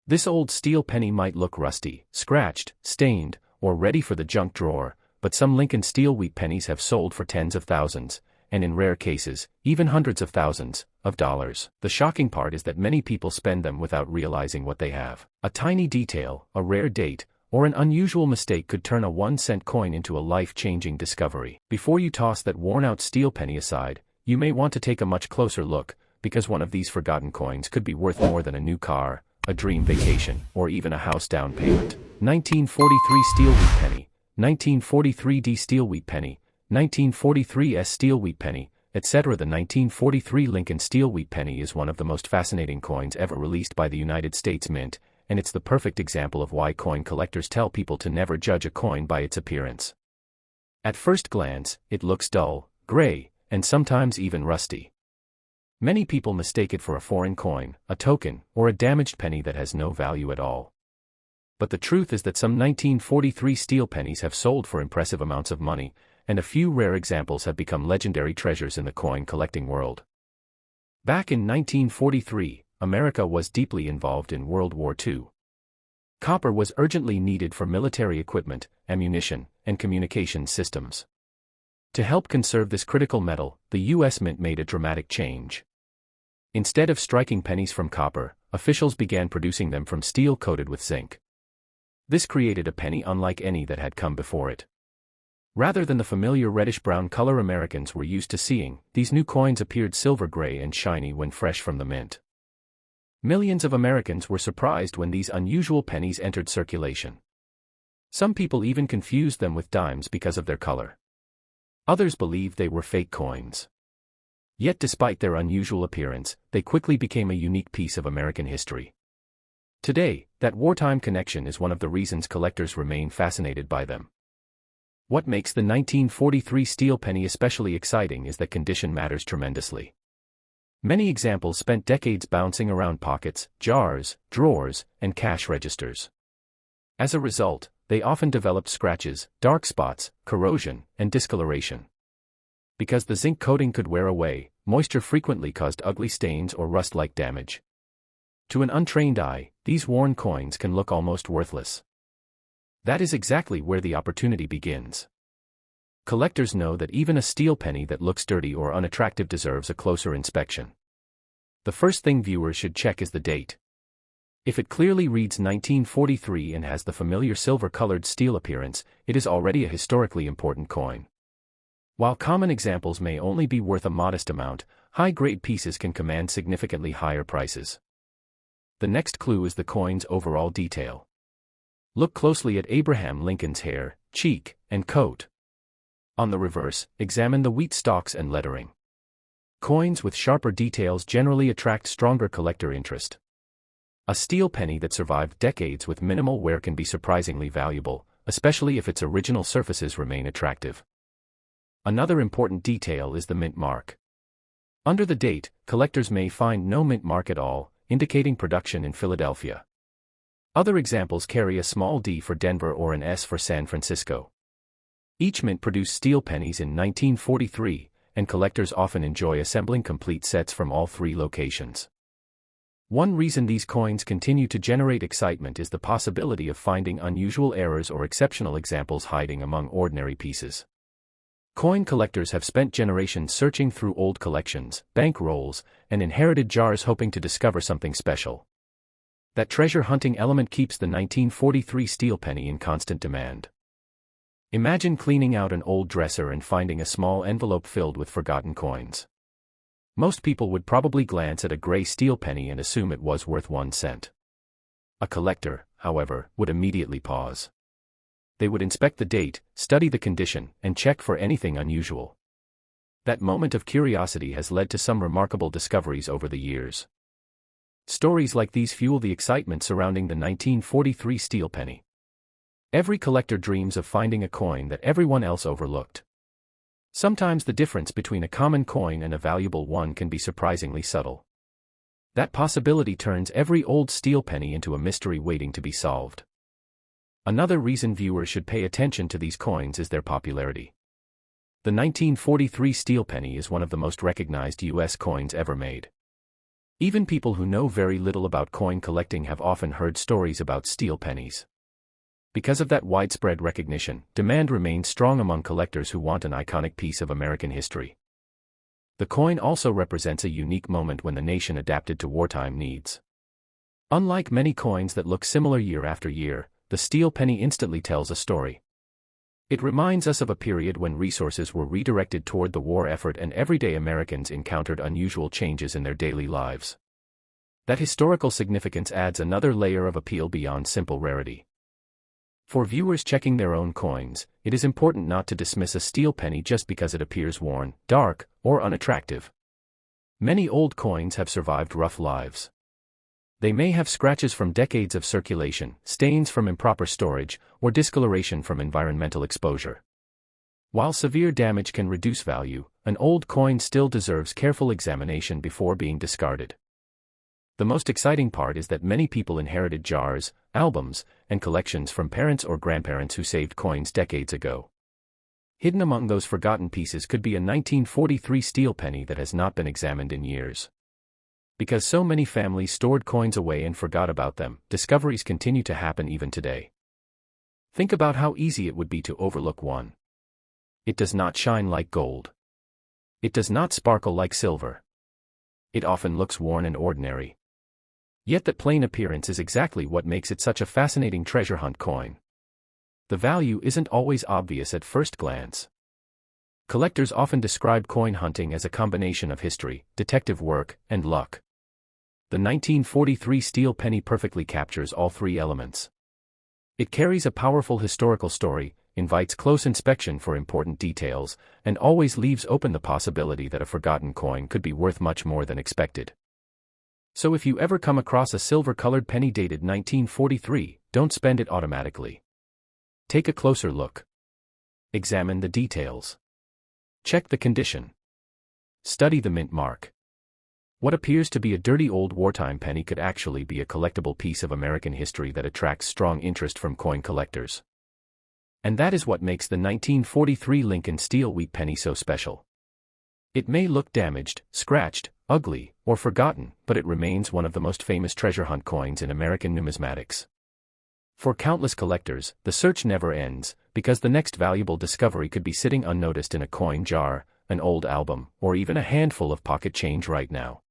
This old steel penny might look rusty, scratched, stained, or ready for the junk drawer, but some Lincoln steel wheat pennies have sold for tens of thousands, and in rare cases, even hundreds of thousands, of dollars. The shocking part is that many people spend them without realizing what they have. A tiny detail, a rare date, or an unusual mistake could turn a 1-cent coin into a life-changing discovery. Before you toss that worn-out steel penny aside, you may want to take a much closer look, because one of these forgotten coins could be worth more than a new car, a dream vacation, or even a house down payment. 1943 steel wheat penny, 1943 D steel wheat penny, 1943 S steel wheat penny, etc. The 1943 Lincoln steel wheat penny is one of the most fascinating coins ever released by the United States Mint, and it's the perfect example of why coin collectors tell people to never judge a coin by its appearance. At first glance, it looks dull, gray, and sometimes even rusty. Many people mistake it for a foreign coin, a token, or a damaged penny that has no value at all. But the truth is that some 1943 steel pennies have sold for impressive amounts of money, and a few rare examples have become legendary treasures in the coin collecting world. Back in 1943, America was deeply involved in World War II. Copper was urgently needed for military equipment, ammunition, and communication systems. To help conserve this critical metal, the U.S. Mint made a dramatic change. Instead of striking pennies from copper, officials began producing them from steel coated with zinc. This created a penny unlike any that had come before it. Rather than the familiar reddish-brown color Americans were used to seeing, these new coins appeared silver-gray and shiny when fresh from the mint. Millions of Americans were surprised when these unusual pennies entered circulation. Some people even confused them with dimes because of their color. Others believed they were fake coins. Yet despite their unusual appearance, they quickly became a unique piece of American history. Today, that wartime connection is one of the reasons collectors remain fascinated by them. What makes the 1943 steel penny especially exciting is that condition matters tremendously. Many examples spent decades bouncing around pockets, jars, drawers, and cash registers. As a result, they often developed scratches, dark spots, corrosion, and discoloration. Because the zinc coating could wear away, moisture frequently caused ugly stains or rust-like damage. To an untrained eye, these worn coins can look almost worthless. That is exactly where the opportunity begins. Collectors know that even a steel penny that looks dirty or unattractive deserves a closer inspection. The first thing viewers should check is the date. If it clearly reads 1943 and has the familiar silver-colored steel appearance, it is already a historically important coin. While common examples may only be worth a modest amount, high-grade pieces can command significantly higher prices. The next clue is the coin's overall detail. Look closely at Abraham Lincoln's hair, cheek, and coat. On the reverse, examine the wheat stalks and lettering. Coins with sharper details generally attract stronger collector interest. A steel penny that survived decades with minimal wear can be surprisingly valuable, especially if its original surfaces remain attractive. Another important detail is the mint mark. Under the date, collectors may find no mint mark at all, indicating production in Philadelphia. Other examples carry a small D for Denver or an S for San Francisco. Each mint produced steel pennies in 1943, and collectors often enjoy assembling complete sets from all three locations. One reason these coins continue to generate excitement is the possibility of finding unusual errors or exceptional examples hiding among ordinary pieces. Coin collectors have spent generations searching through old collections, bank rolls, and inherited jars hoping to discover something special. That treasure hunting element keeps the 1943 steel penny in constant demand. Imagine cleaning out an old dresser and finding a small envelope filled with forgotten coins. Most people would probably glance at a gray steel penny and assume it was worth 1 cent. A collector, however, would immediately pause. They would inspect the date, study the condition, and check for anything unusual. That moment of curiosity has led to some remarkable discoveries over the years. Stories like these fuel the excitement surrounding the 1943 steel penny. Every collector dreams of finding a coin that everyone else overlooked. Sometimes the difference between a common coin and a valuable one can be surprisingly subtle. That possibility turns every old steel penny into a mystery waiting to be solved. Another reason viewers should pay attention to these coins is their popularity. The 1943 steel penny is one of the most recognized U.S. coins ever made. Even people who know very little about coin collecting have often heard stories about steel pennies. Because of that widespread recognition, demand remains strong among collectors who want an iconic piece of American history. The coin also represents a unique moment when the nation adapted to wartime needs. Unlike many coins that look similar year after year, the steel penny instantly tells a story. It reminds us of a period when resources were redirected toward the war effort and everyday Americans encountered unusual changes in their daily lives. That historical significance adds another layer of appeal beyond simple rarity. For viewers checking their own coins, it is important not to dismiss a steel penny just because it appears worn, dark, or unattractive. Many old coins have survived rough lives. They may have scratches from decades of circulation, stains from improper storage, or discoloration from environmental exposure. While severe damage can reduce value, an old coin still deserves careful examination before being discarded. The most exciting part is that many people inherited jars, albums, and collections from parents or grandparents who saved coins decades ago. Hidden among those forgotten pieces could be a 1943 steel penny that has not been examined in years. Because so many families stored coins away and forgot about them, discoveries continue to happen even today. Think about how easy it would be to overlook one. It does not shine like gold. It does not sparkle like silver. It often looks worn and ordinary. Yet that plain appearance is exactly what makes it such a fascinating treasure hunt coin. The value isn't always obvious at first glance. Collectors often describe coin hunting as a combination of history, detective work, and luck. The 1943 steel penny perfectly captures all three elements. It carries a powerful historical story, invites close inspection for important details, and always leaves open the possibility that a forgotten coin could be worth much more than expected. So if you ever come across a silver-colored penny dated 1943, don't spend it automatically. Take a closer look. Examine the details. Check the condition. Study the mint mark. What appears to be a dirty old wartime penny could actually be a collectible piece of American history that attracts strong interest from coin collectors. And that is what makes the 1943 Lincoln steel wheat penny so special. It may look damaged, scratched, ugly, or forgotten, but it remains one of the most famous treasure hunt coins in American numismatics. For countless collectors, the search never ends, because the next valuable discovery could be sitting unnoticed in a coin jar, an old album, or even a handful of pocket change right now.